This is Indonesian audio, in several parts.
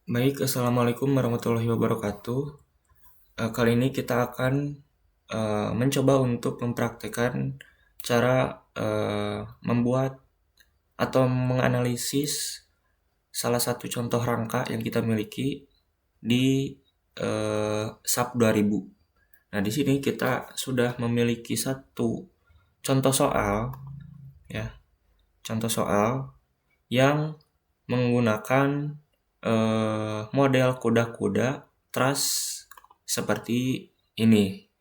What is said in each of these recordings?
Baik, Assalamualaikum warahmatullahi wabarakatuh. Kali ini kita akan mencoba untuk mempraktekkan cara membuat atau menganalisis salah satu contoh rangka yang kita miliki di SAP 2000. Nah, di sini kita sudah memiliki satu contoh soal, ya, contoh soal yang menggunakan model kuda-kuda trust seperti ini.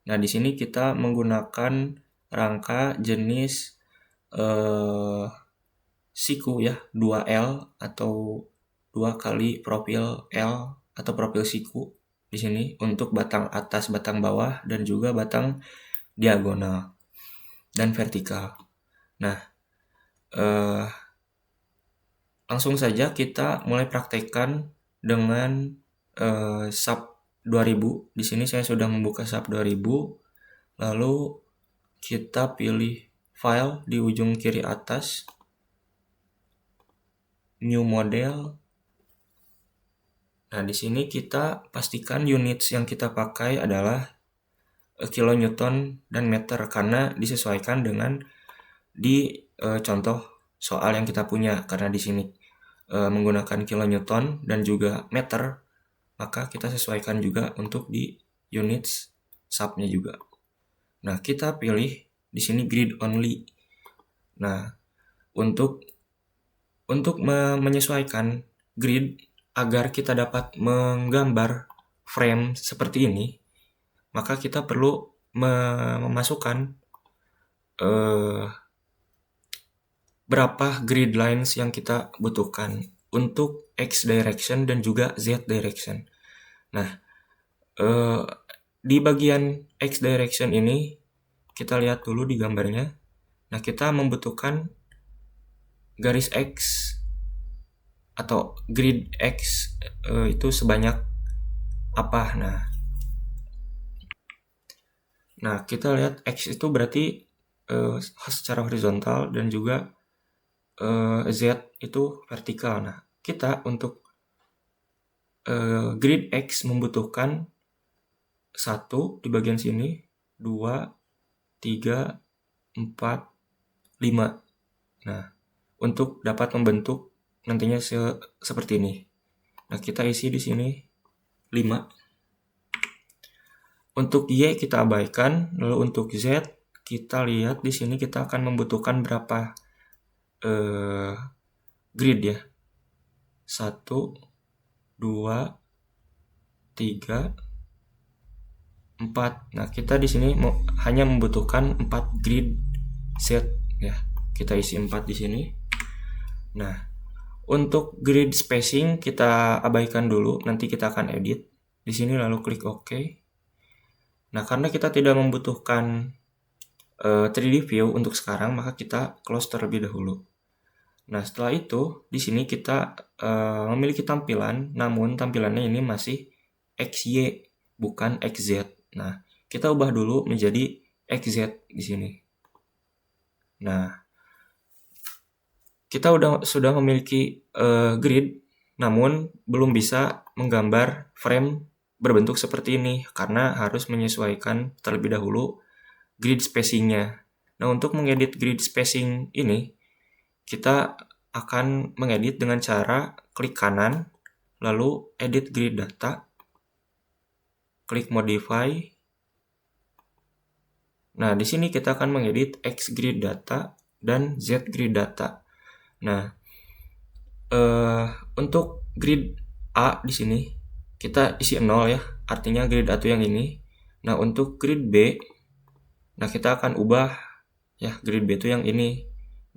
Nah, di sini kita menggunakan rangka jenis eh, siku ya, 2L atau 2 kali profil L atau profil siku di sini untuk batang atas, batang bawah dan juga batang diagonal dan vertikal. Nah, eh, langsung saja kita mulai praktekkan dengan SAP 2000. Di sini saya sudah membuka SAP 2000. Lalu kita pilih file di ujung kiri atas, new model. Nah, di sini kita pastikan units yang kita pakai adalah kilonewton dan meter karena disesuaikan dengan di contoh soal yang kita punya, karena di sini menggunakan kilonewton dan juga meter, maka kita sesuaikan juga untuk di units sub-nya juga. Nah, kita pilih di sini grid only. Nah, untuk menyesuaikan grid agar kita dapat menggambar frame seperti ini, maka kita perlu memasukkan berapa grid lines yang kita butuhkan untuk X direction dan juga Z direction. Nah, di bagian X direction ini kita lihat dulu di gambarnya. Nah, kita membutuhkan garis X atau grid X itu sebanyak apa. Nah, kita lihat X itu berarti secara horizontal dan juga Z itu vertikal. Nah, kita untuk grid X membutuhkan 1 di bagian sini, 2, 3, 4, 5. Nah, untuk dapat membentuk nantinya seperti ini. Nah, kita isi di sini 5. Untuk Y kita abaikan, lalu untuk Z kita lihat di sini kita akan membutuhkan berapa grid ya. 1, 2, 3, 4. Nah, kita di sini hanya membutuhkan 4 grid set ya. Kita isi 4 di sini. Nah, untuk grid spacing kita abaikan dulu, nanti kita akan edit. Di sini lalu klik OK. Nah, karena kita tidak membutuhkan 3D view untuk sekarang, maka kita close terlebih dahulu. Nah, setelah itu di sini kita memiliki tampilan, namun tampilannya ini masih XY bukan XZ. Nah, kita ubah dulu menjadi XZ di sini. Nah, kita sudah memiliki grid, namun belum bisa menggambar frame berbentuk seperti ini karena harus menyesuaikan terlebih dahulu grid spacing-nya. Nah, untuk mengedit grid spacing ini, kita akan mengedit dengan cara klik kanan, lalu edit grid data, klik modify. Nah, di sini kita akan mengedit X grid data dan Z grid data. Nah, untuk grid A di sini kita isi 0 ya, artinya grid A itu yang ini. Nah, untuk grid B, nah kita akan ubah ya, grid B itu yang ini.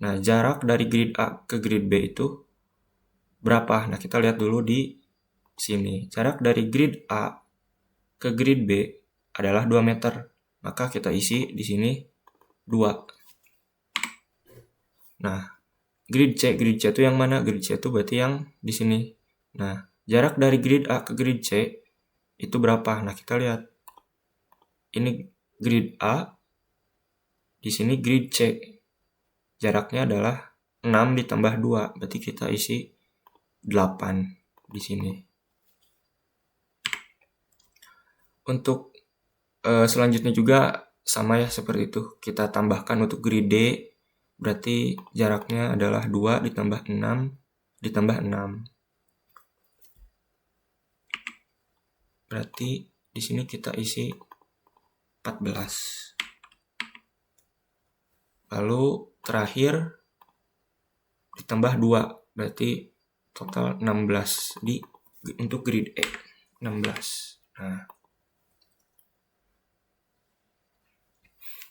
Nah, jarak dari grid A ke grid B itu berapa? Nah, kita lihat dulu di sini. Jarak dari grid A ke grid B adalah 2 meter. Maka kita isi di sini 2. Nah, grid C itu yang mana? Grid C itu berarti yang di sini. Nah, jarak dari grid A ke grid C itu berapa? Nah, kita lihat. Ini grid A, di sini grid C. Jaraknya adalah 6 ditambah 2, berarti kita isi 8. di sini. Untuk selanjutnya juga sama ya seperti itu. Kita tambahkan untuk grid D, berarti jaraknya adalah 2 ditambah 6 ditambah 6. Berarti di sini kita isi 14. Lalu terakhir ditambah 2, berarti total 16 untuk grid E. 16. Nah,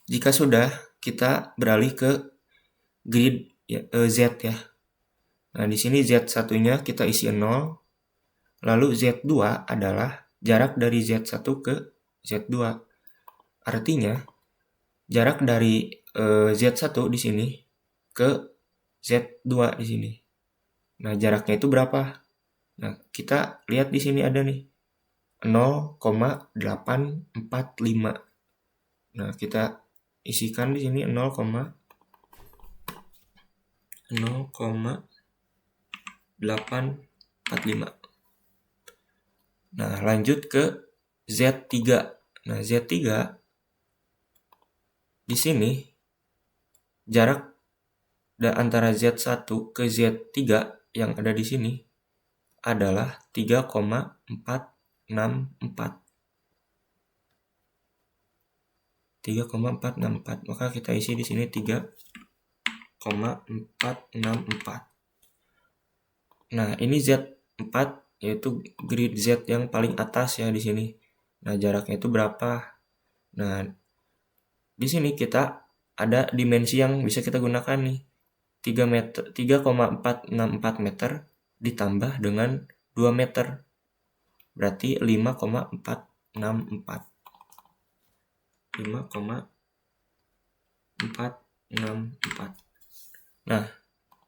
jika sudah, kita beralih ke grid Z ya. Nah, di sini Z1-nya kita isi 0. Lalu Z2 adalah jarak dari Z1 ke Z2. Artinya, jarak dari Z1 di sini ke Z2 di sini. Nah, jaraknya itu berapa? Nah, kita lihat di sini ada nih 0,845. Nah, kita isikan di sini 0,845. Nah, lanjut ke Z3. Nah, Z3 di sini jarak antara Z1 ke Z3 yang ada di sini adalah 3,464. 3,464. Maka kita isi di sini 3,464. Nah, ini Z4 yaitu grid Z yang paling atas ya di sini. Nah, jaraknya itu berapa? Nah, di sini kita ada dimensi yang bisa kita gunakan nih. 3,464 meter ditambah dengan 2 meter. Berarti 5,464. 5,464. Nah,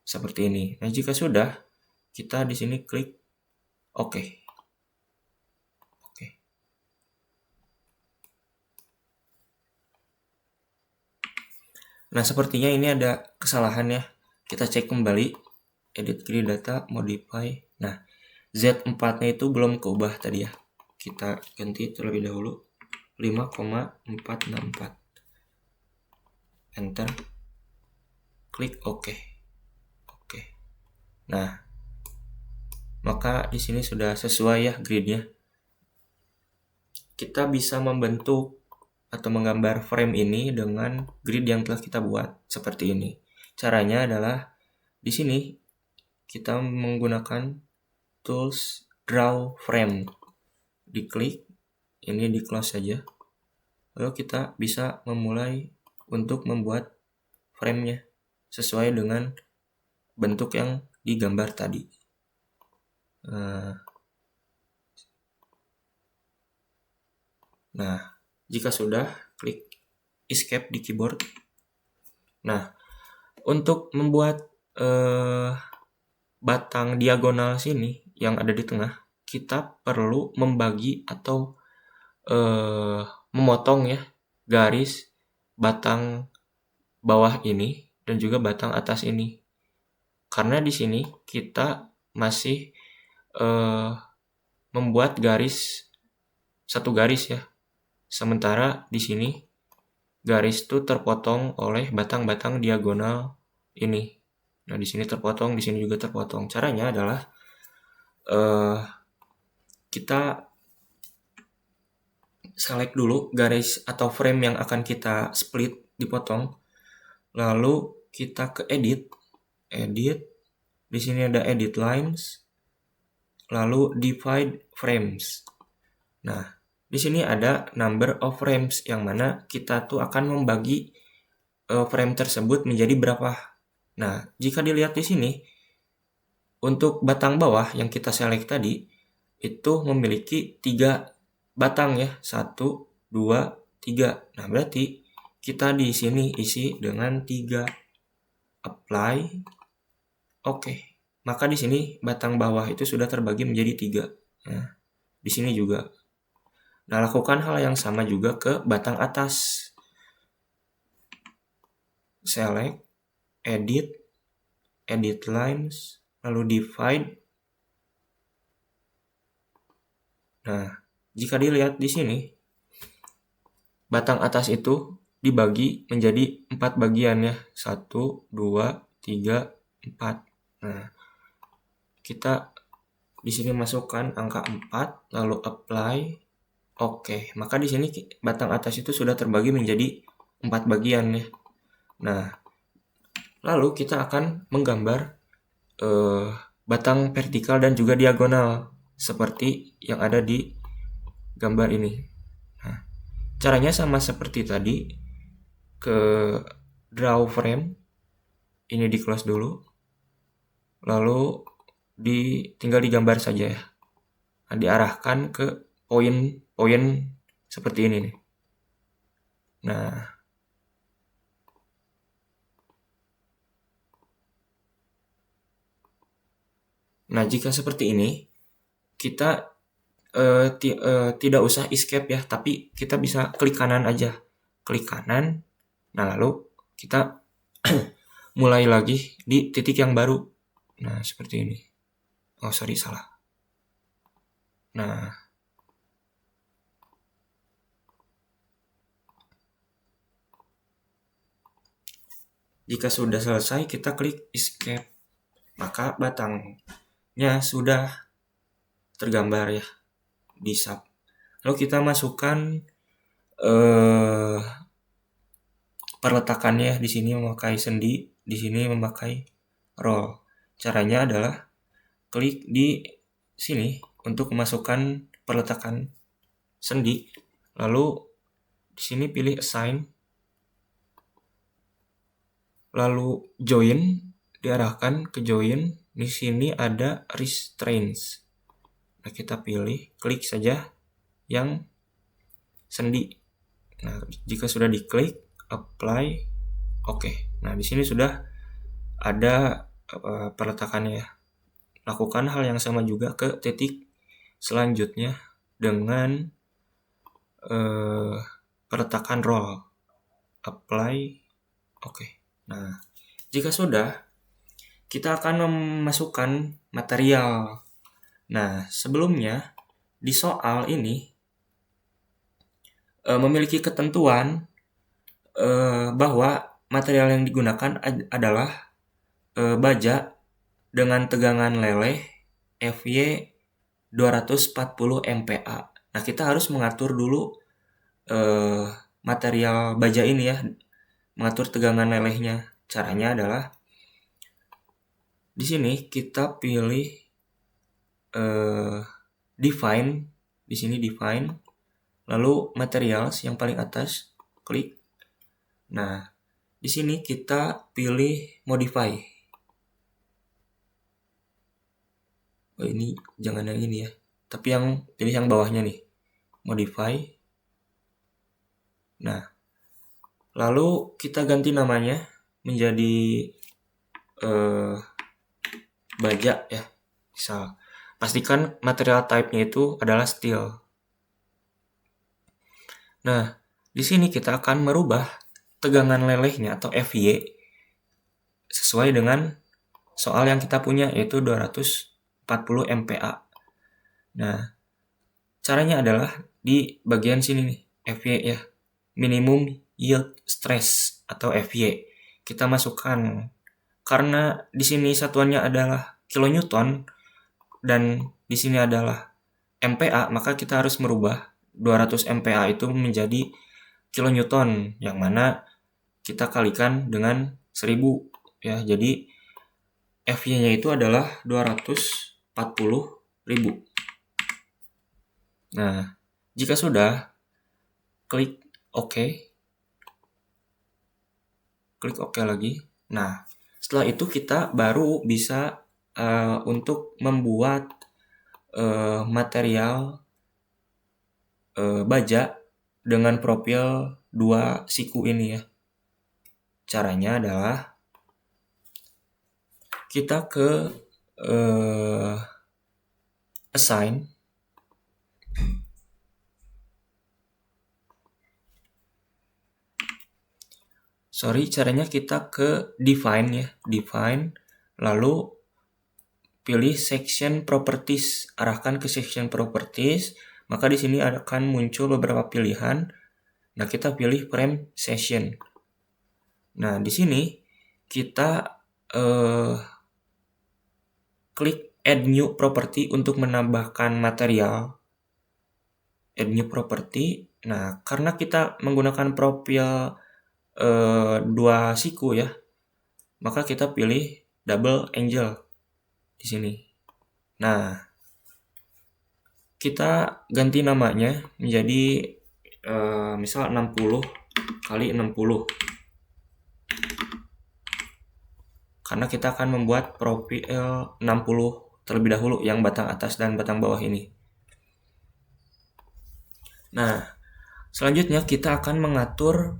seperti ini. Nah, jika sudah, kita di sini klik OK. Nah, sepertinya ini ada kesalahan ya. Kita cek kembali, edit grid data, modify. Nah, Z4-nya itu belum keubah tadi ya. Kita ganti terlebih dahulu 5,464. Enter. Klik OK. Nah, maka di sini sudah sesuai ya gridnya. Kita bisa membentuk atau menggambar frame ini dengan grid yang telah kita buat seperti ini. Caranya adalah di sini kita menggunakan tools draw frame. Diklik, ini di close saja. Lalu kita bisa memulai untuk membuat frame-nya sesuai dengan bentuk yang digambar tadi. Nah, jika sudah, klik escape di keyboard. Nah, untuk membuat batang diagonal sini yang ada di tengah, kita perlu membagi atau memotong ya garis batang bawah ini dan juga batang atas ini. Karena di sini kita masih membuat garis satu garis ya. Sementara di sini garis itu terpotong oleh batang-batang diagonal ini. Nah, di sini terpotong, di sini juga terpotong. Caranya adalah kita select dulu garis atau frame yang akan kita split, dipotong. Lalu kita ke edit. Di sini ada edit lines. Lalu divide frames. Nah, di sini ada number of frames yang mana kita tuh akan membagi frame tersebut menjadi berapa. Nah, jika dilihat di sini untuk batang bawah yang kita select tadi itu memiliki 3 batang ya. 1, 2, 3. Nah, berarti kita di sini isi dengan 3. Apply. Oke. Maka di sini batang bawah itu sudah terbagi menjadi 3. Nah, di sini juga. Nah, lakukan hal yang sama juga ke batang atas. Select, edit lines, lalu divide. Nah, jika dilihat di sini, batang atas itu dibagi menjadi 4 bagian ya. 1, 2, 3, 4. Nah, kita di sini masukkan angka 4, lalu apply. Oke, maka di sini batang atas itu sudah terbagi menjadi 4 bagian ya. Nah, lalu kita akan menggambar batang vertikal dan juga diagonal seperti yang ada di gambar ini. Nah, caranya sama seperti tadi, ke draw frame, ini di close dulu, lalu tinggal digambar saja ya. Nah, diarahkan ke poin-poin seperti ini nih. Nah, jika seperti ini, kita tidak usah escape ya, tapi kita bisa klik kanan aja. Klik kanan, nah lalu kita mulai lagi di titik yang baru. Nah, seperti ini. Oh, sorry, salah. Nah, jika sudah selesai, kita klik escape. Maka batangnya sudah tergambar ya di sub. Lalu kita masukkan perletakannya. Di sini memakai sendi, di sini memakai roll. Caranya adalah klik di sini untuk memasukkan perletakan sendi, lalu di sini pilih assign, lalu join, diarahkan ke join. Di sini ada restraints. Nah, kita pilih, klik saja yang sendi. Nah, jika sudah diklik, apply, oke. Nah, di sini sudah ada perletakannya ya. Lakukan hal yang sama juga ke titik selanjutnya dengan perletakan roll, apply, oke. Nah, jika sudah, kita akan memasukkan material. Nah, sebelumnya di soal ini memiliki ketentuan bahwa material yang digunakan adalah baja dengan tegangan leleh FY 240 MPa. Nah, kita harus mengatur dulu material baja ini ya, mengatur tegangan lelehnya. Caranya adalah di sini kita pilih define, di sini define, lalu materials yang paling atas, klik. Nah, di sini kita pilih modify. Oh, ini jangan yang ini ya, tapi yang pilih yang bawahnya nih, modify. Nah, lalu kita ganti namanya menjadi baja ya, misal. Pastikan material type-nya itu adalah steel. Nah, di sini kita akan merubah tegangan lelehnya atau FY sesuai dengan soal yang kita punya, yaitu 240 MPa. Nah, caranya adalah di bagian sini nih, FY ya, minimum yield stress atau FY. Kita masukkan, karena di sini satuannya adalah kilonewton dan di sini adalah MPa, maka kita harus merubah 200 MPa itu menjadi kilonewton, yang mana kita kalikan dengan 1000 ya. Jadi FY-nya itu adalah 240.000. Nah, jika sudah, klik OK. Klik OK lagi. Nah, setelah itu kita baru bisa untuk membuat material baja dengan profil 2 siku ini ya. Caranya adalah kita ke assign, caranya kita ke define ya, define, lalu pilih section properties, arahkan ke section properties, maka di sini akan muncul beberapa pilihan. Nah, kita pilih frame session. Nah, di sini kita klik add new property untuk menambahkan material. Add new property. Nah, karena kita menggunakan profil 2 siku ya, maka kita pilih double angel di sini. Nah, kita ganti namanya menjadi misal 60 kali 60. Karena kita akan membuat profil 60 terlebih dahulu yang batang atas dan batang bawah ini. Nah, selanjutnya kita akan mengatur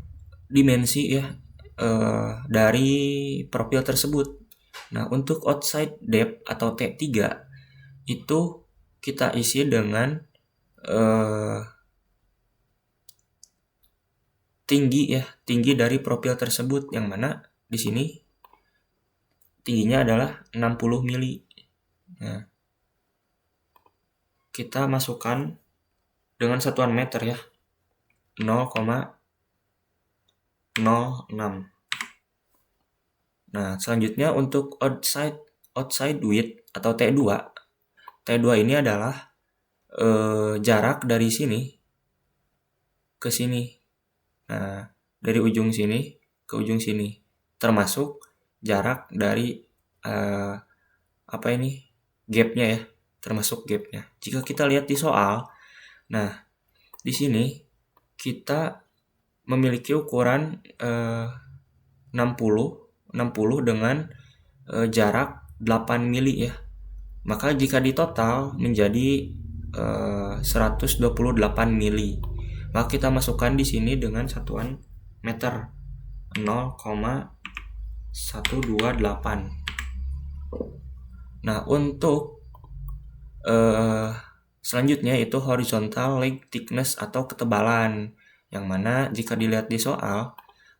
dimensi ya dari profil tersebut. Nah, untuk outside depth atau T3 itu kita isi dengan tinggi dari profil tersebut, yang mana di sini tingginya adalah 60 mili. Nah, kita masukkan dengan satuan meter ya, 0,06. Nah, selanjutnya untuk outside width atau T2. T2 ini adalah jarak dari sini ke sini. Nah, dari ujung sini ke ujung sini, termasuk jarak dari gapnya ya, termasuk gapnya. Jika kita lihat di soal, nah di sini kita memiliki ukuran 60 dengan jarak 8 mili ya. Maka jika ditotal menjadi 128 mili. Maka kita masukkan di sini dengan satuan meter, 0,128. Nah, untuk selanjutnya itu horizontal leg thickness atau ketebalan, yang mana jika dilihat di soal,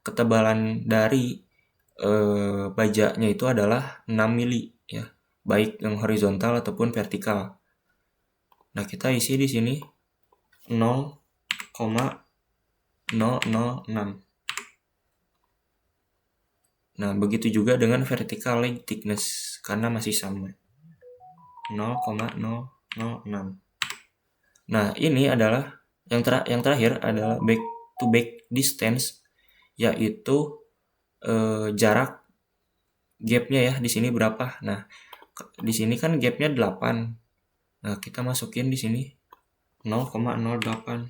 ketebalan dari bajanya itu adalah 6 mili ya, baik yang horizontal ataupun vertikal. Nah, kita isi di sini 0,006. Nah, begitu juga dengan vertical leg thickness, karena masih sama, 0,006. Nah, ini adalah yang terakhir adalah back to back distance, yaitu jarak gapnya ya, di sini berapa. Nah, di sini kan gapnya 8. Nah, kita masukin di sini 0,08.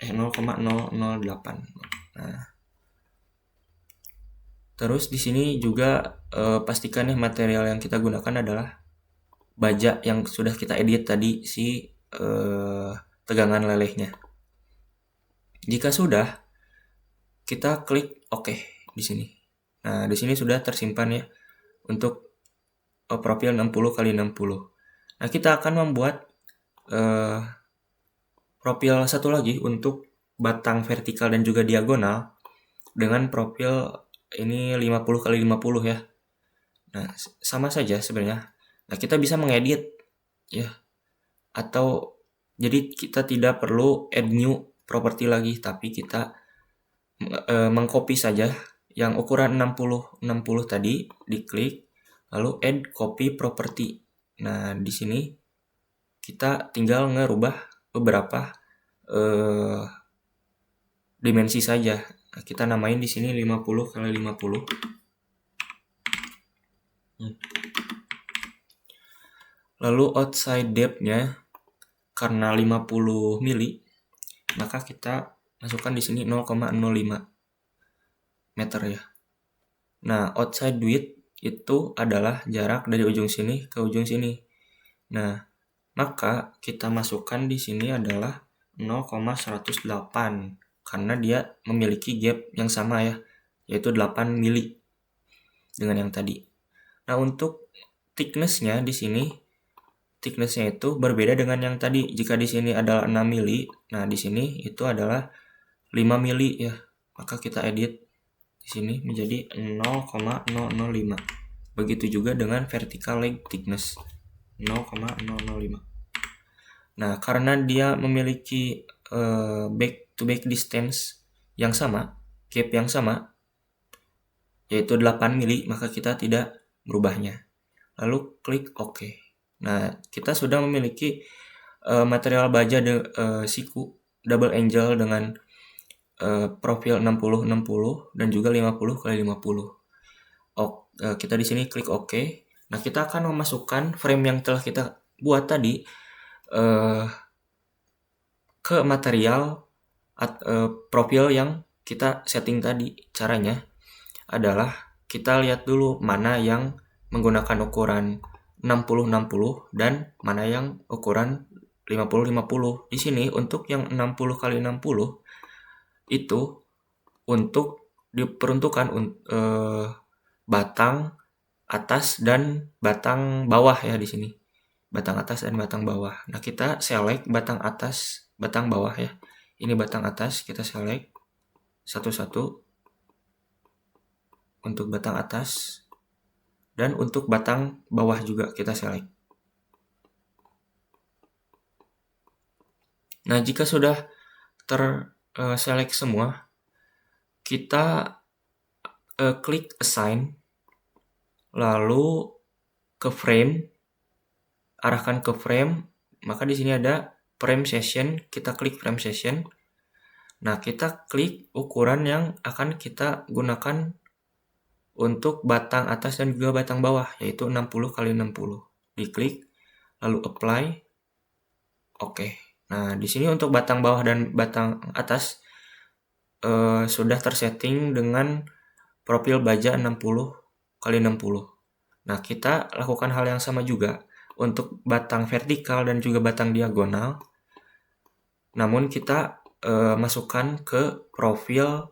0,008. Nah, terus di sini juga pastikan ya material yang kita gunakan adalah baja yang sudah kita edit tadi, si tegangan lelehnya. Jika sudah, kita klik OK di sini. Nah, di sini sudah tersimpan ya untuk profil 60 kali 60. Nah, kita akan membuat profil satu lagi untuk batang vertikal dan juga diagonal dengan profil ini 50 kali 50 ya. Nah, sama saja sebenarnya. Nah, kita bisa mengedit ya, atau jadi kita tidak perlu add new property lagi, tapi kita mengcopy saja yang ukuran 60 tadi, diklik lalu add copy property. Nah, di sini kita tinggal ngerubah beberapa dimensi saja. Nah, kita namain di sini 50 kali 50. Lalu outside depth-nya karena 50 mili, maka kita masukkan di sini 0,05 meter ya. Nah, outside width itu adalah jarak dari ujung sini ke ujung sini. Nah, maka kita masukkan di sini adalah 0,108 karena dia memiliki gap yang sama ya, yaitu 8 mili dengan yang tadi. Nah, untuk thickness-nya di sini, thickness-nya itu berbeda dengan yang tadi. Jika di sini adalah 6 mili, nah di sini itu adalah 5 mili ya. Maka kita edit di sini menjadi 0,005. Begitu juga dengan vertical leg thickness. 0,005. Nah, karena dia memiliki back to back distance yang sama, gap yang sama, yaitu 8 mili, maka kita tidak merubahnya. Lalu klik OK. Nah, kita sudah memiliki material baja siku double angel dengan profil 60-60 dan juga 50x50. Kita di sini klik OK. Nah, kita akan memasukkan frame yang telah kita buat tadi ke material profil yang kita setting tadi. Caranya adalah kita lihat dulu mana yang menggunakan ukuran 60-60 dan mana yang ukuran 50-50. Di sini untuk yang 60x60 itu untuk diperuntukkan batang atas dan batang bawah ya di sini. Batang atas dan batang bawah. Nah, kita select batang atas, batang bawah ya. Ini batang atas, kita select satu-satu untuk batang atas, dan untuk batang bawah juga kita select. Nah, jika sudah terselect semua, kita klik assign, lalu ke frame, arahkan ke frame, maka di sini ada frame session, kita klik frame session. Nah, kita klik ukuran yang akan kita gunakan untuk batang atas dan juga batang bawah, yaitu 60x60. Diklik, lalu apply, oke. Nah, di sini untuk batang bawah dan batang atas sudah tersetting dengan profil baja 60x60. Nah, kita lakukan hal yang sama juga untuk batang vertikal dan juga batang diagonal. Namun kita masukkan ke profil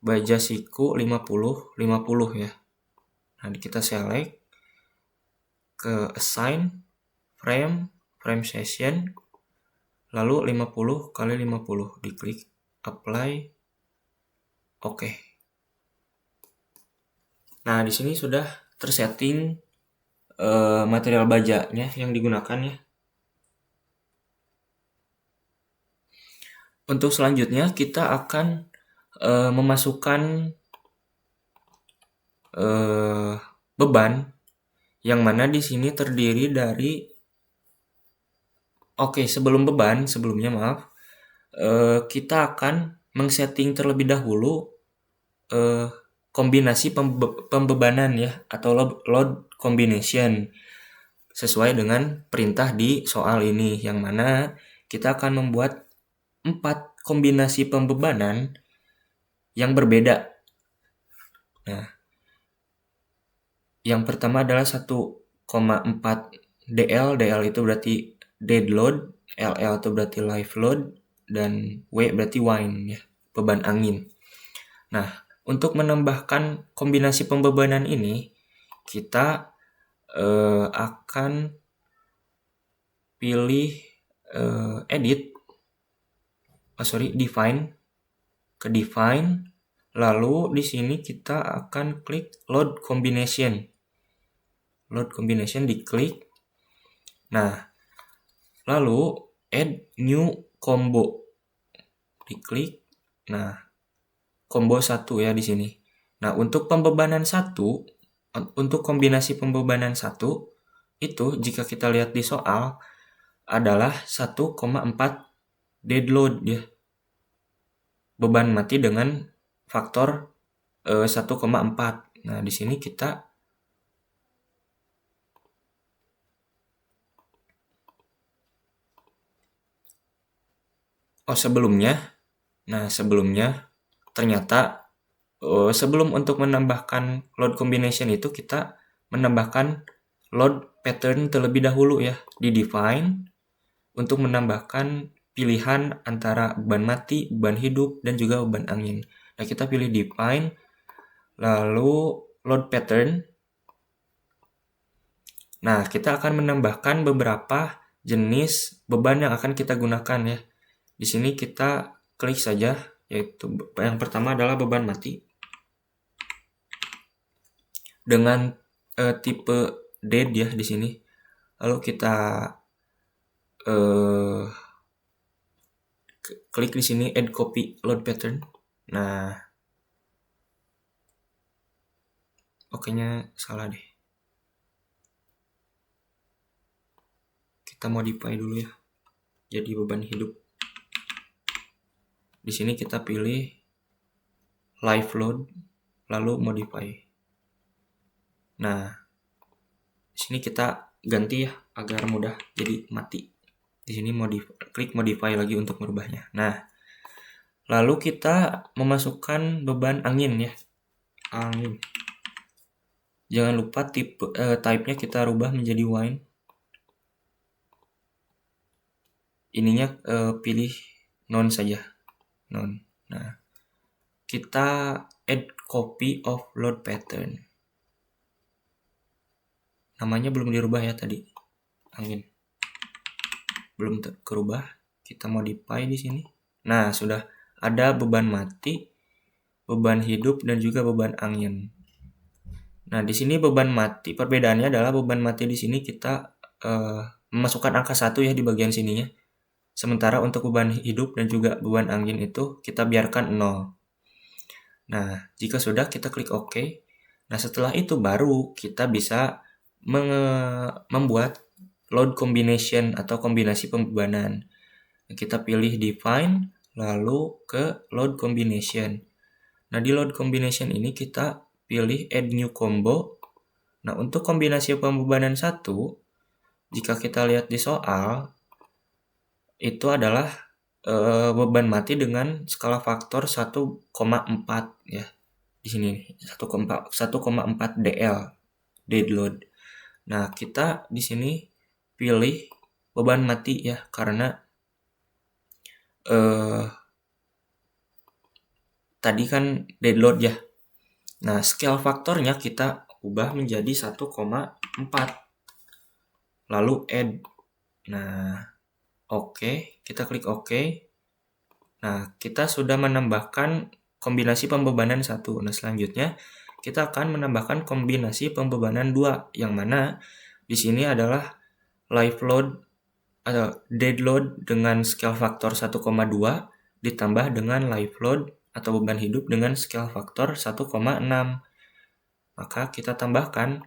baja siku 50-50 ya. Nah, kita select ke assign, frame session, lalu 50x50, diklik apply, oke. Nah, di sini sudah tersetting material bajanya yang digunakan ya. Untuk selanjutnya kita akan memasukkan beban yang mana di sini terdiri dari sebelumnya kita akan mengsetting terlebih dahulu kombinasi pembebanan ya, atau load combination sesuai dengan perintah di soal ini, yang mana kita akan membuat 4 kombinasi pembebanan yang berbeda. Nah, yang pertama adalah 1,4 DL. DL itu berarti dead load, LL itu berarti live load, dan W berarti wind ya, beban angin. Nah, untuk menambahkan kombinasi pembebanan ini, kita akan pilih define, ke define, lalu di sini kita akan klik load combination. Load combination diklik. Nah, lalu add new combo, diklik. Nah, combo 1 ya di sini. Nah, untuk pembebanan 1, untuk kombinasi pembebanan 1 itu jika kita lihat di soal adalah 1,4 dead load ya. Beban mati dengan faktor 1,4. Nah, di sini kita sebelumnya ternyata sebelum untuk menambahkan load combination itu kita menambahkan load pattern terlebih dahulu ya, di define untuk menambahkan pilihan antara beban mati, beban hidup, dan juga beban angin. Nah, kita pilih define, lalu load pattern. Nah, kita akan menambahkan beberapa jenis beban yang akan kita gunakan ya. Di sini kita klik saja, yaitu yang pertama adalah beban mati dengan tipe dead ya di sini. Lalu kita klik di sini add copy load pattern. Nah, oke-nya salah deh. Kita modify dulu ya. Jadi beban hidup. Di sini kita pilih live load lalu modify. Nah, di sini kita ganti ya agar mudah jadi mati. Di sini klik modify lagi untuk merubahnya. Nah, lalu kita memasukkan beban angin ya. Angin. Jangan lupa type-nya kita rubah menjadi wine. Ininya pilih non saja. Non. Nah, kita add copy of load pattern. Namanya belum dirubah ya tadi. Angin. Belum kerubah. Kita modify di sini. Nah, sudah ada beban mati, beban hidup dan juga beban angin. Nah, di sini beban mati, perbedaannya adalah beban mati di sini kita memasukkan angka 1 ya di bagian sininya. Sementara untuk beban hidup dan juga beban angin itu kita biarkan 0. Nah, jika sudah kita klik OK. Nah, setelah itu baru kita bisa membuat load combination atau kombinasi pembebanan. Kita pilih define lalu ke load combination. Nah, di load combination ini kita pilih add new combo. Nah, untuk kombinasi pembebanan 1, jika kita lihat di soal, itu adalah beban mati dengan skala faktor 1,4 ya. Di sini 1,4 DL dead load. Nah, kita di sini pilih beban mati ya karena tadi kan dead load ya. Nah, scale faktornya kita ubah menjadi 1,4. Lalu add. Nah, oke, kita klik OK. Nah, kita sudah menambahkan kombinasi pembebanan 1. Nah, selanjutnya kita akan menambahkan kombinasi pembebanan 2 yang mana di sini adalah live load atau dead load dengan scale faktor 1,2 ditambah dengan live load atau beban hidup dengan scale faktor 1,6. Maka kita tambahkan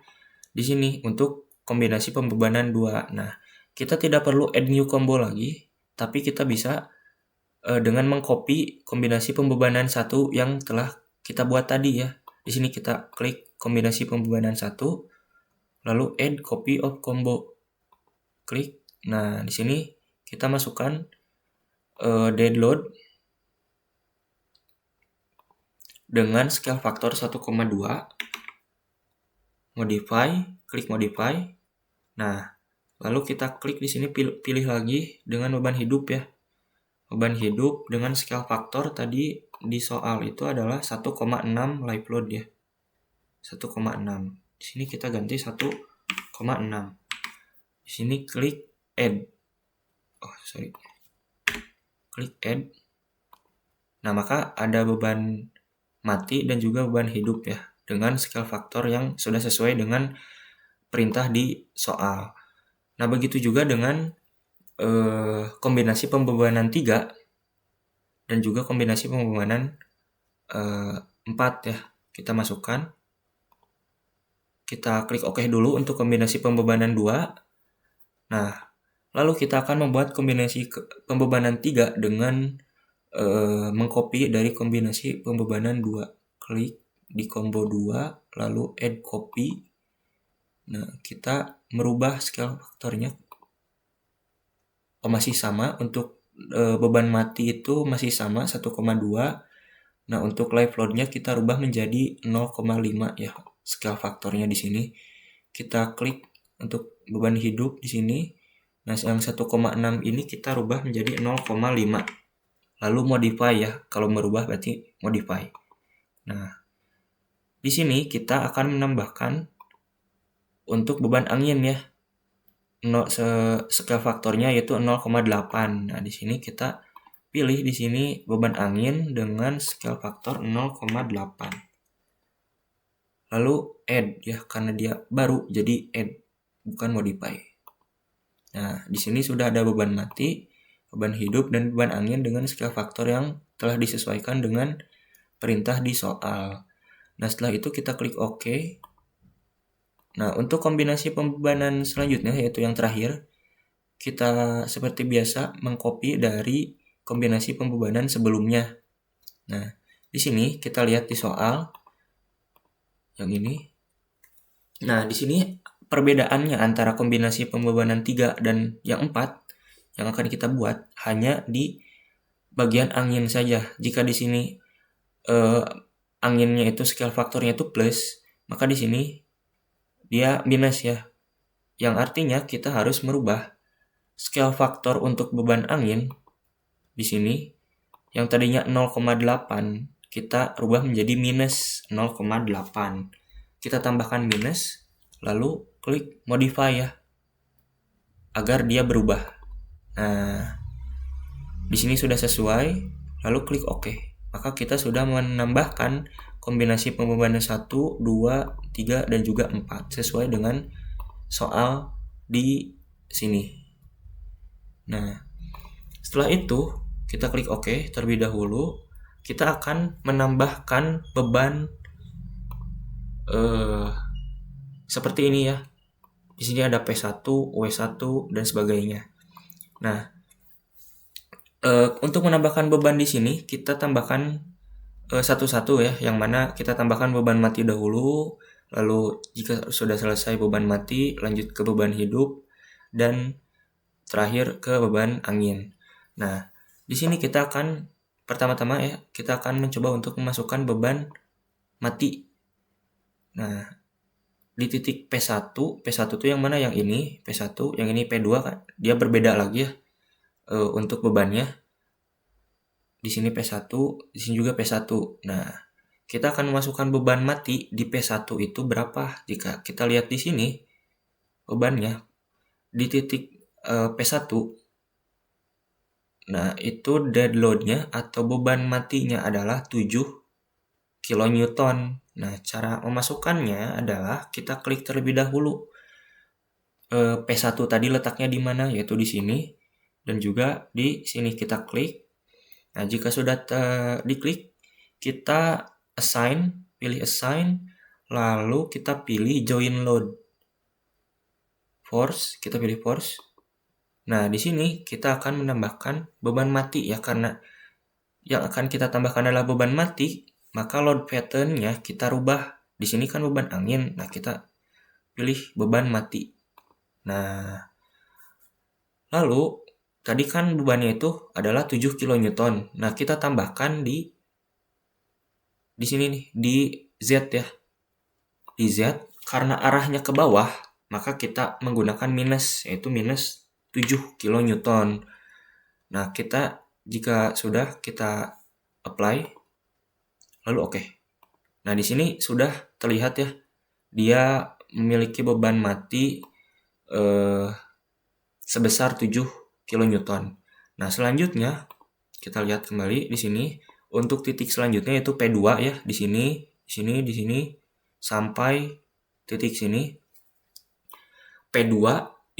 di sini untuk kombinasi pembebanan 2. Nah, kita tidak perlu add new combo lagi, tapi kita bisa dengan mengcopy kombinasi pembebanan 1 yang telah kita buat tadi ya. Di sini kita klik kombinasi pembebanan 1, lalu add copy of combo. Klik. Nah, di sini kita masukkan dead load dengan scale faktor 1,2. Modify, klik modify. Nah, lalu kita klik di sini pilih lagi dengan beban hidup ya. Beban hidup dengan scale faktor tadi di soal itu adalah 1,6 live load ya. 1,6. Di sini kita ganti 1,6. Di sini klik add. Klik add. Nah, maka ada beban mati dan juga beban hidup ya dengan scale faktor yang sudah sesuai dengan perintah di soal. Nah, begitu juga dengan kombinasi pembebanan 3 dan juga kombinasi pembebanan 4 ya. Kita masukkan. Kita klik OK dulu untuk kombinasi pembebanan 2. Nah, lalu kita akan membuat kombinasi pembebanan 3 dengan mengcopy dari kombinasi pembebanan 2. Klik di combo 2, lalu add copy. Nah, kita merubah scale faktornya. Masih sama untuk beban mati itu masih sama 1,2. Nah, untuk live load-nya kita rubah menjadi 0,5 ya. Scale faktornya di sini. Kita klik untuk beban hidup di sini. Nah, yang 1,6 ini kita rubah menjadi 0,5. Lalu modify ya. Kalau merubah berarti modify. Nah, di sini kita akan menambahkan untuk beban angin ya. Scale faktornya yaitu 0,8. Nah, di sini kita pilih di sini beban angin dengan scale faktor 0,8. Lalu add ya karena dia baru jadi add bukan modify. Nah, di sini sudah ada beban mati, beban hidup, dan beban angin dengan scale faktor yang telah disesuaikan dengan perintah di soal. Nah, setelah itu kita klik OK. Nah, untuk kombinasi pembebanan selanjutnya, yaitu yang terakhir, kita seperti biasa mengcopy dari kombinasi pembebanan sebelumnya. Nah, di sini kita lihat di soal yang ini. Nah, di sini perbedaannya antara kombinasi pembebanan 3 dan yang 4 yang akan kita buat hanya di bagian angin saja. Jika di sini anginnya itu scale faktornya itu plus, maka di sini dia minus ya. Yang artinya kita harus merubah scale faktor untuk beban angin di sini yang tadinya 0,8 kita rubah menjadi minus 0,8. Kita tambahkan minus, lalu klik modify ya, agar dia berubah. Nah, di sini sudah sesuai, lalu klik OK. Maka kita sudah menambahkan kombinasi pembebanan 1, 2, 3, dan juga 4 sesuai dengan soal di sini. Nah, setelah itu kita klik OK terlebih dahulu. Kita akan menambahkan beban seperti ini ya. Di sini ada P1, W1, dan sebagainya. Nah, untuk menambahkan beban di sini kita tambahkan satu-satu ya, yang mana kita tambahkan beban mati dahulu, lalu jika sudah selesai beban mati lanjut ke beban hidup, dan terakhir ke beban angin. Nah, di sini kita akan pertama-tama ya, kita akan mencoba untuk memasukkan beban mati. Nah, di titik P1 itu yang mana? Yang ini P1, yang ini P2 kan. Dia berbeda lagi ya untuk bebannya. Di sini P1, di sini juga P1. Nah, kita akan memasukkan beban mati di P1 itu berapa? Jika kita lihat di sini bebannya di titik P1. Nah, itu dead load-nya atau beban matinya adalah 7 kilonewton. Nah, cara memasukkannya adalah kita klik terlebih dahulu P1 tadi letaknya di mana, yaitu di sini, dan juga di sini kita klik. Nah, jika sudah diklik, kita pilih assign, lalu kita pilih join load. Force, kita pilih force. Nah, di sini kita akan menambahkan beban mati ya, karena yang akan kita tambahkan adalah beban mati, maka load pattern-nya kita rubah. Di sini kan beban angin, nah kita pilih beban mati. Nah, lalu tadi kan bebannya itu adalah 7 kilonewton. Nah, kita tambahkan di sini nih, di Z ya. Di Z, karena arahnya ke bawah, maka kita menggunakan minus, yaitu minus 7 kilonewton. Nah, kita jika sudah kita apply, lalu OK. Nah, di sini sudah terlihat ya, dia memiliki beban mati sebesar 7 kilonewton. Nah, selanjutnya kita lihat kembali di sini untuk titik selanjutnya yaitu P2 ya, di sini, di sini sampai titik sini. P2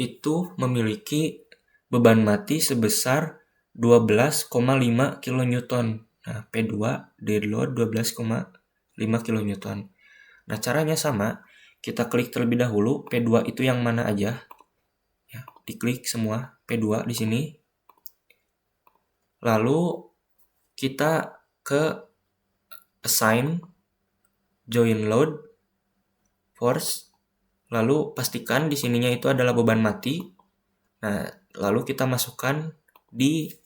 itu memiliki beban mati sebesar 12,5 kilonewton. Nah, P2 dead load 12,5 kilonewton. Nah, caranya sama. Kita klik terlebih dahulu P2 itu yang mana aja. Ya, diklik semua P2 di sini. Lalu kita ke assign, join load, force. Lalu pastikan di sininya itu adalah beban mati. Nah, lalu kita masukkan di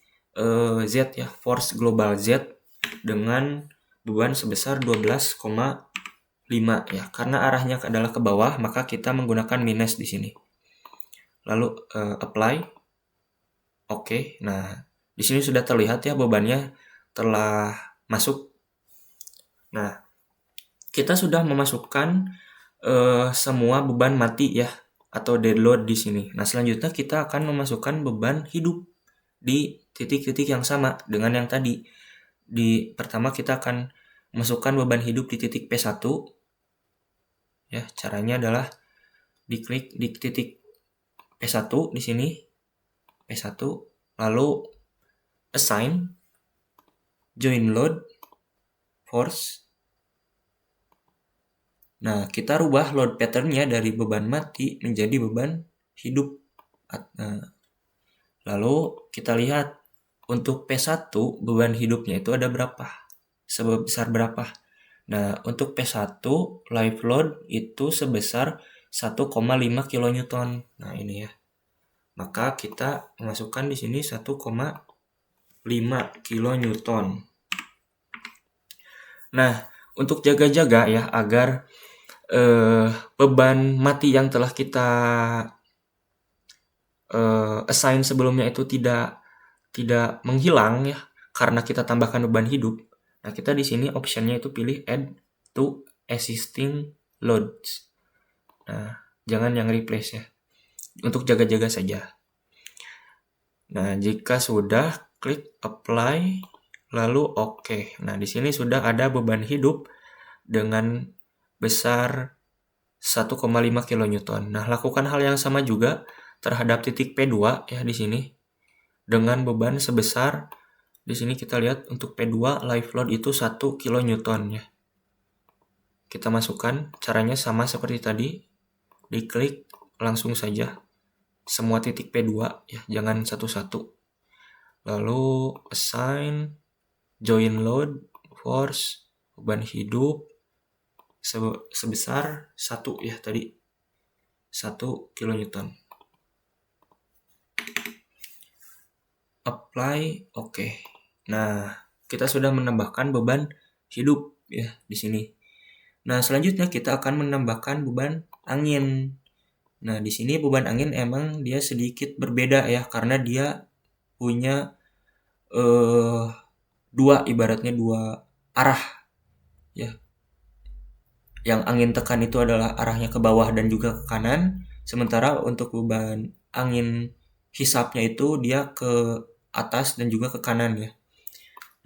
Z ya, force global Z dengan beban sebesar 12,5 ya. Karena arahnya adalah ke bawah, maka kita menggunakan minus di sini. Lalu apply. Oke. Nah, di sini sudah terlihat ya bebannya telah masuk. Nah, kita sudah memasukkan semua beban mati ya, atau dead load di sini. Nah, selanjutnya kita akan memasukkan beban hidup di titik-titik yang sama dengan yang tadi. Di pertama kita akan memasukkan beban hidup di titik P1. Ya, caranya adalah diklik di titik P1 di sini, P1, lalu assign, join load, force. Nah, kita rubah load pattern-nya dari beban mati menjadi beban hidup. Lalu kita lihat untuk P1 beban hidupnya itu ada berapa? Sebesar berapa? Nah, untuk P1 live load itu sebesar 1,5 kN. Nah, ini ya. Maka kita masukkan di sini 1,5 kN. Nah, untuk jaga-jaga ya agar beban mati yang telah kita assign sebelumnya itu tidak menghilang ya karena kita tambahkan beban hidup. Nah, kita di sini optionnya itu pilih add to existing loads. Nah, jangan yang replace ya. Untuk jaga-jaga saja. Nah, jika sudah, klik apply lalu oke. Nah, di sini sudah ada beban hidup dengan besar 1,5 kN. Nah, lakukan hal yang sama juga terhadap titik P2 ya di sini. Dengan beban sebesar, di sini kita lihat untuk P2 live load itu 1 kN ya. Kita masukkan, caranya sama seperti tadi. Diklik langsung saja semua titik P2 ya, jangan satu-satu. Lalu assign, join load, force, beban hidup sebesar 1 ya tadi. 1 kN. Apply, oke. Nah, kita sudah menambahkan beban hidup ya di sini. Nah, selanjutnya kita akan menambahkan beban angin. Nah, di sini beban angin emang dia sedikit berbeda ya karena dia punya ibaratnya dua arah ya. Yang angin tekan itu adalah arahnya ke bawah dan juga ke kanan, sementara untuk beban angin hisapnya itu dia ke atas dan juga ke kanan ya.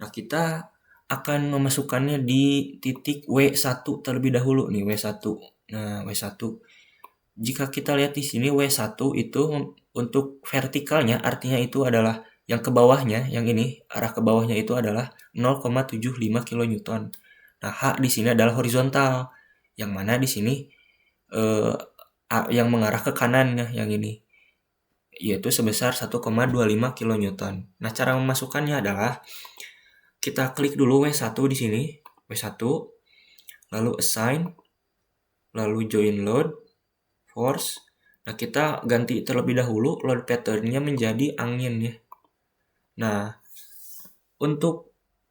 Nah, kita akan memasukkannya di titik W1 terlebih dahulu nih, W1. Nah, W1. Jika kita lihat di sini W1 itu untuk vertikalnya artinya itu adalah yang ke bawahnya, yang ini arah ke bawahnya itu adalah 0,75 kN. Nah, H di sini adalah horizontal, yang mana di sini yang mengarah ke kanan ya, yang ini yaitu sebesar 1,25 kN. Nah, cara memasukkannya adalah kita klik dulu W1 di sini, W1, lalu assign, lalu join load, force. Nah, kita ganti terlebih dahulu load pattern-nya menjadi angin ya. Nah,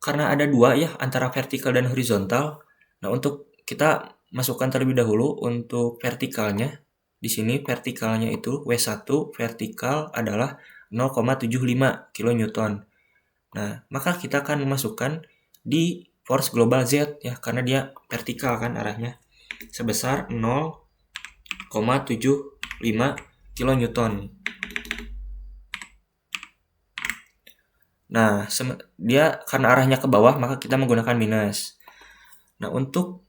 karena ada dua ya antara vertikal dan horizontal. Nah, untuk kita masukkan terlebih dahulu untuk vertikalnya. Di sini vertikalnya itu W1 vertikal adalah 0,75 kN. Nah, maka kita akan memasukkan di force global Z ya karena dia vertikal kan arahnya sebesar 0,75 kN. Nah, dia karena arahnya ke bawah maka kita menggunakan minus. Nah, untuk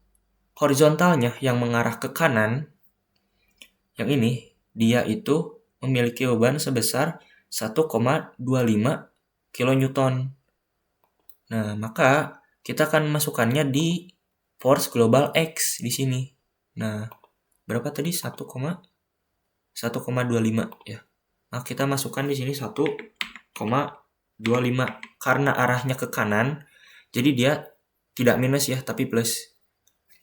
horizontalnya yang mengarah ke kanan, yang ini, dia itu memiliki beban sebesar 1,25 kN. Nah, maka kita akan masukkannya di force global X di sini. Nah, berapa tadi? 1,25 ya. Nah, kita masukkan di sini 1,25 karena arahnya ke kanan, jadi dia tidak minus ya, tapi plus.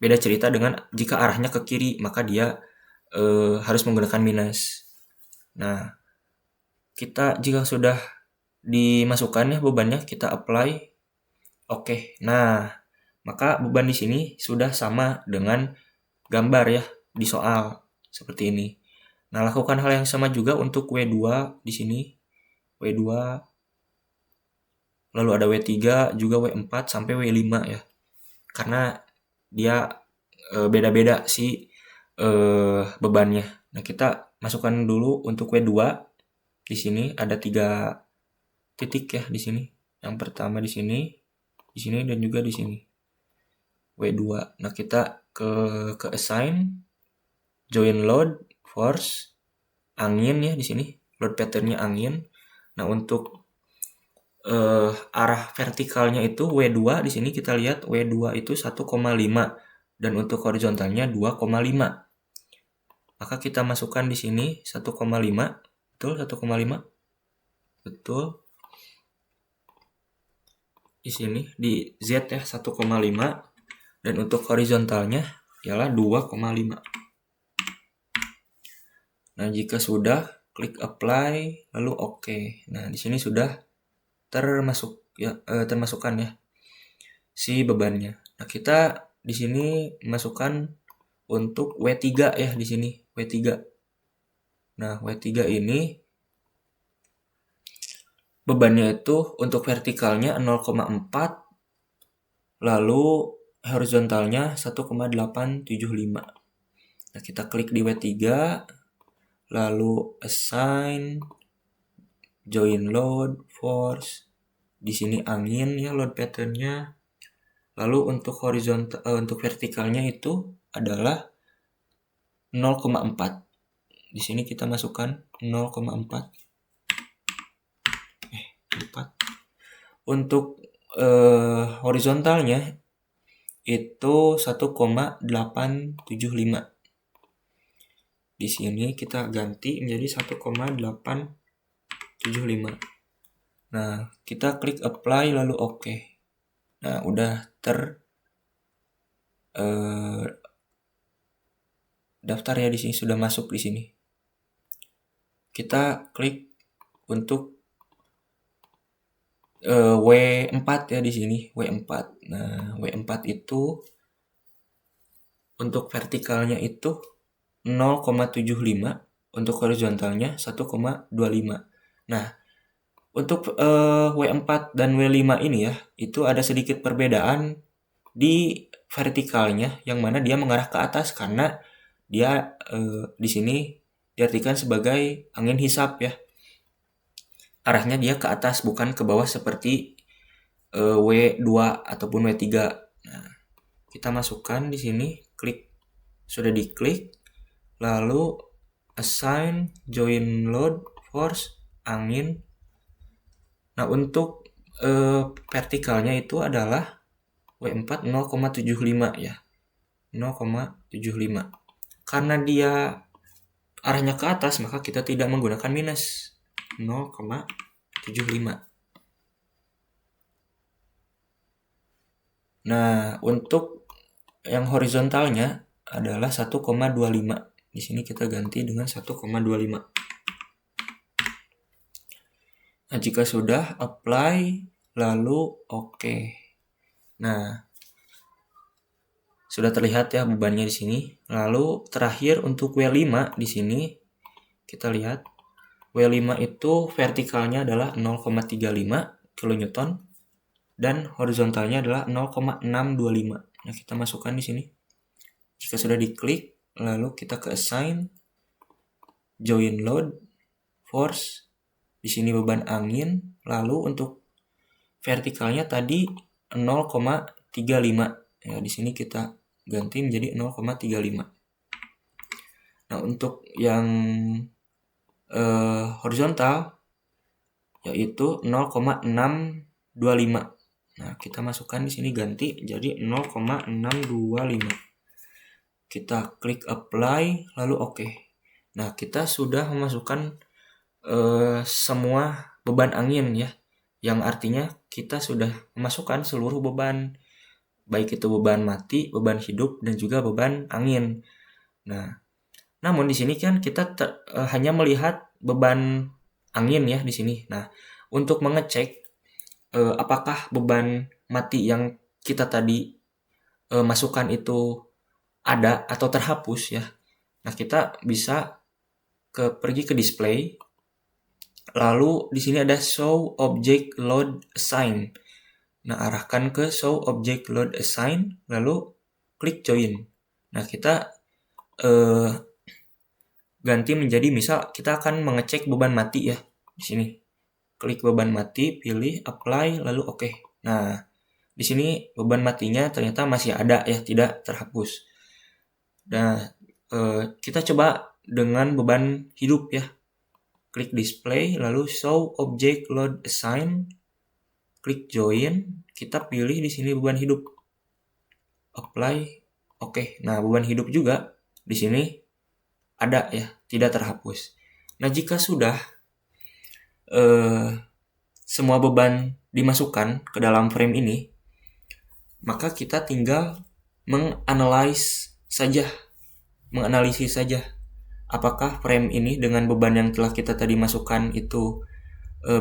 Beda cerita dengan jika arahnya ke kiri, maka dia harus menggunakan minus. Nah, kita jika sudah dimasukkan ya bebannya, kita apply. Oke. Nah, maka beban di sini sudah sama dengan gambar ya di soal seperti ini. Nah, lakukan hal yang sama juga untuk W2 di sini. W2, lalu ada W3, juga W4 sampai W5 ya. Karena dia beda-beda sih bebannya. Nah, kita masukkan dulu untuk W2. Di sini ada 3 titik ya di sini. Yang pertama di sini dan juga di sini. W2. Nah, kita ke assign, join load, force. angin ya di sini, load patternnya angin. Nah, untuk arah vertikalnya itu W2 di sini kita lihat W2 itu 1,5 dan untuk horizontalnya 2,5. Maka kita masukkan di sini 1,5. Betul, 1,5. Betul. Di sini di Z ya 1,5 dan untuk horizontalnya ialah 2,5. Nah, jika sudah, klik apply lalu oke. Nah, di sini sudah termasukkan ya si bebannya. Nah, kita di sini masukkan untuk W3 ya di sini, W3. Nah, W3 ini bebannya itu untuk vertikalnya 0,4 lalu horizontalnya 1,875. Nah, kita klik di W3 lalu assign join load force. Di sini angin ya load patternnya. Lalu untuk horizontal untuk vertikalnya itu adalah 0,4. Di sini kita masukkan 0,4. 4. Untuk horizontalnya itu 1,875. Di sini kita ganti menjadi 1,875. Nah, kita klik apply lalu oke. Nah, udah daftar ya di sini, sudah masuk di sini. Kita klik untuk W4 ya di sini, W4. Nah, W4 itu untuk vertikalnya itu 0,75, untuk horizontalnya 1,25. Nah, untuk W4 dan W5 ini ya, itu ada sedikit perbedaan di vertikalnya yang mana dia mengarah ke atas karena dia di sini diartikan sebagai angin hisap ya. Arahnya dia ke atas bukan ke bawah seperti W2 ataupun W3. Nah, kita masukkan di sini, klik, sudah diklik, lalu assign join load force angin. Nah, untuk vertikalnya itu adalah W4 0,75 ya. 0,75. Karena dia arahnya ke atas, maka kita tidak menggunakan minus 0,75. Nah, untuk yang horizontalnya adalah 1,25. Di sini kita ganti dengan 1,25. Nah, jika sudah, apply, lalu oke. Nah, sudah terlihat ya bebannya di sini. Lalu terakhir untuk W5 di sini kita lihat W5 itu vertikalnya adalah 0,35 kN dan horizontalnya adalah 0,625. Nah, kita masukkan di sini. Jika sudah diklik, lalu kita ke assign join load force. Di sini beban angin, lalu untuk vertikalnya tadi 0,35. Ya, di sini kita ganti menjadi 0,35. Nah, untuk yang horizontal yaitu 0,625. Nah, kita masukkan di sini ganti jadi 0,625. Kita klik apply lalu oke. Nah, kita sudah memasukkan semua beban angin ya, yang artinya kita sudah memasukkan seluruh beban, baik itu beban mati, beban hidup, dan juga beban angin. Nah, namun di sini kan kita hanya melihat beban angin ya di sini. Nah, untuk mengecek apakah beban mati yang kita tadi masukkan itu ada atau terhapus ya. Nah, kita bisa pergi ke display. Lalu di sini ada show object load assign. Nah, arahkan ke show object load assign lalu klik join. Nah, kita ganti menjadi misal kita akan mengecek beban mati ya. Di sini klik beban mati, pilih apply lalu oke. Nah, di sini beban matinya ternyata masih ada ya, tidak terhapus. Nah, kita coba dengan beban hidup ya. Klik display, lalu show object load assign, klik join, kita pilih di sini beban hidup. Apply, oke. Nah, beban hidup juga di sini ada ya, tidak terhapus. Nah, jika sudah semua beban dimasukkan ke dalam frame ini, maka kita tinggal menganalisis saja apakah frame ini dengan beban yang telah kita tadi masukkan itu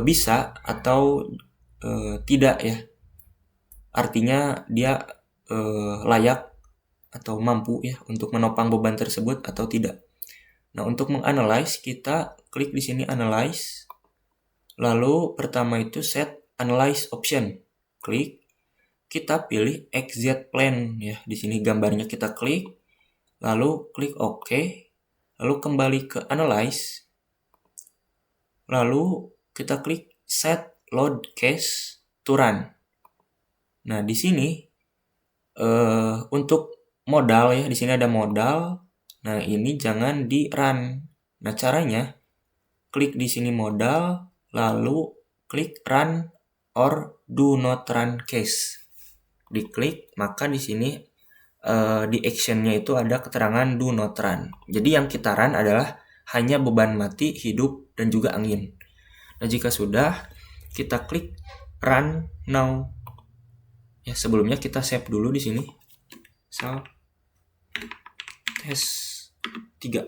bisa atau tidak ya. Artinya dia layak atau mampu ya untuk menopang beban tersebut atau tidak. Nah, untuk menganalisis kita klik di sini analyze. Lalu pertama itu set analyze option. Klik, kita pilih exit plan ya. Di sini gambarnya kita klik, lalu klik OK. Lalu kembali ke analyze. Lalu kita klik set load case to run. Nah, di sini untuk modal ya, di sini ada modal. Nah, ini jangan di run. Nah, caranya klik di sini modal, lalu klik run or do not run case. Diklik, maka di sini di actionnya itu ada keterangan do not run. Jadi yang kita run adalah hanya beban mati, hidup, dan juga angin. Nah, jika sudah, kita klik run now. Ya, sebelumnya kita save dulu di sini. Misal tes 3.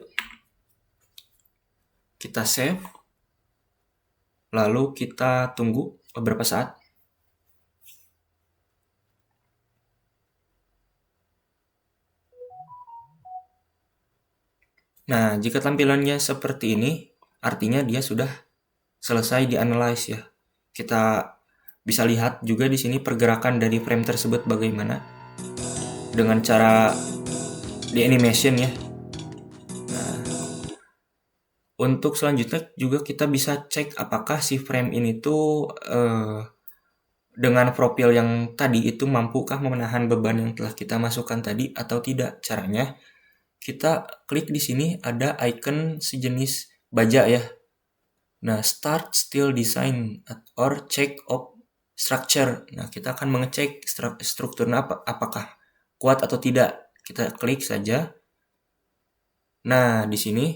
Kita save. Lalu kita tunggu beberapa saat. Nah, jika tampilannya seperti ini, artinya dia sudah selesai dianalisis ya. Kita bisa lihat juga di sini pergerakan dari frame tersebut bagaimana dengan cara di animation ya. Nah, untuk selanjutnya juga kita bisa cek apakah si frame ini tuh dengan profil yang tadi itu mampukah menahan beban yang telah kita masukkan tadi atau tidak. Caranya kita klik di sini ada icon sejenis baja ya. Nah, start still design or check of structure. Nah, kita akan mengecek strukturnya apakah kuat atau tidak. Kita klik saja. Nah, di sini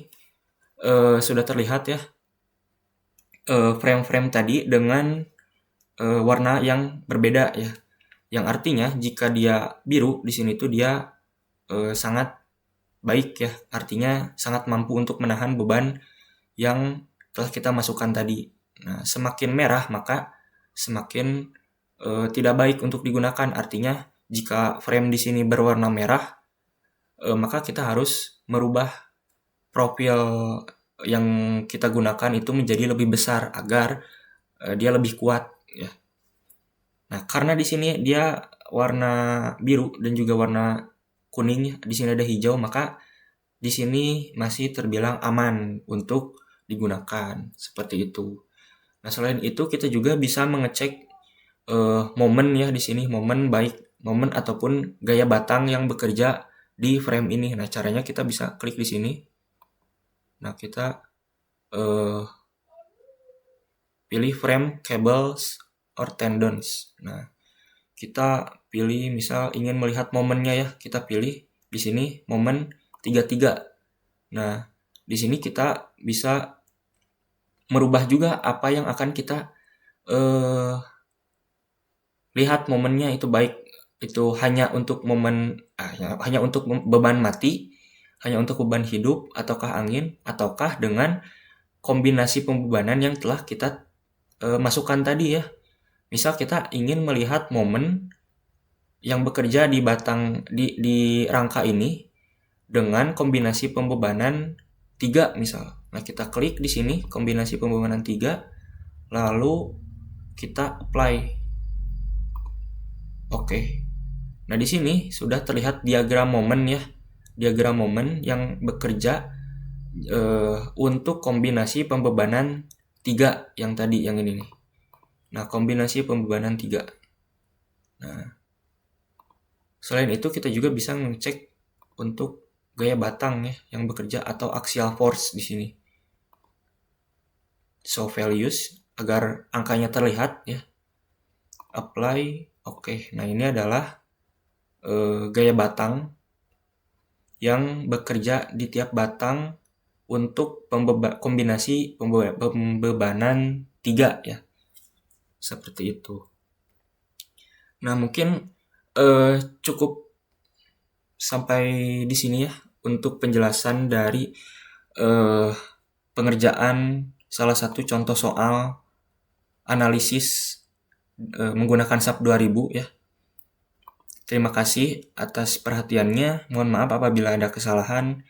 sudah terlihat ya frame-frame tadi dengan warna yang berbeda ya. Yang artinya jika dia biru di sini tuh dia sangat baik ya, artinya sangat mampu untuk menahan beban yang telah kita masukkan tadi. Nah, semakin merah maka semakin tidak baik untuk digunakan. Artinya jika frame di sini berwarna merah, maka kita harus merubah profil yang kita gunakan itu menjadi lebih besar agar dia lebih kuat ya. Nah, karena di sini dia warna biru dan juga warna kuning, di sini ada hijau, maka di sini masih terbilang aman untuk digunakan seperti itu. Nah, selain itu kita juga bisa mengecek momen ya di sini, momen baik momen ataupun gaya batang yang bekerja di frame ini. Nah, caranya kita bisa klik di sini. Nah, kita pilih frame cables or tendons. Nah, kita pilih misal ingin melihat momennya ya, kita pilih di sini momen 33. Nah, di sini kita bisa merubah juga apa yang akan kita lihat momennya itu baik itu hanya untuk momen hanya untuk beban mati, hanya untuk beban hidup ataukah angin ataukah dengan kombinasi pembebanan yang telah kita masukkan tadi ya. Misal kita ingin melihat momen yang bekerja di batang di rangka ini dengan kombinasi pembebanan 3 misal. Nah, kita klik di sini kombinasi pembebanan 3 lalu kita apply. Oke. Nah, di sini sudah terlihat diagram momen ya. Diagram momen yang bekerja untuk kombinasi pembebanan 3 yang tadi yang ini nih. Nah, kombinasi pembebanan 3. Nah, selain itu kita juga bisa ngecek untuk gaya batang ya yang bekerja atau axial force di sini. Show values agar angkanya terlihat ya. Apply, oke. Nah ini adalah gaya batang yang bekerja di tiap batang untuk kombinasi pembebanan 3 ya. Seperti itu. Nah mungkin cukup sampai di sini ya untuk penjelasan dari pengerjaan salah satu contoh soal analisis menggunakan SAP 2000 ya. Terima kasih atas perhatiannya. Mohon maaf apabila ada kesalahan.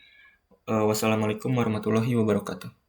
Wassalamualaikum warahmatullahi wabarakatuh.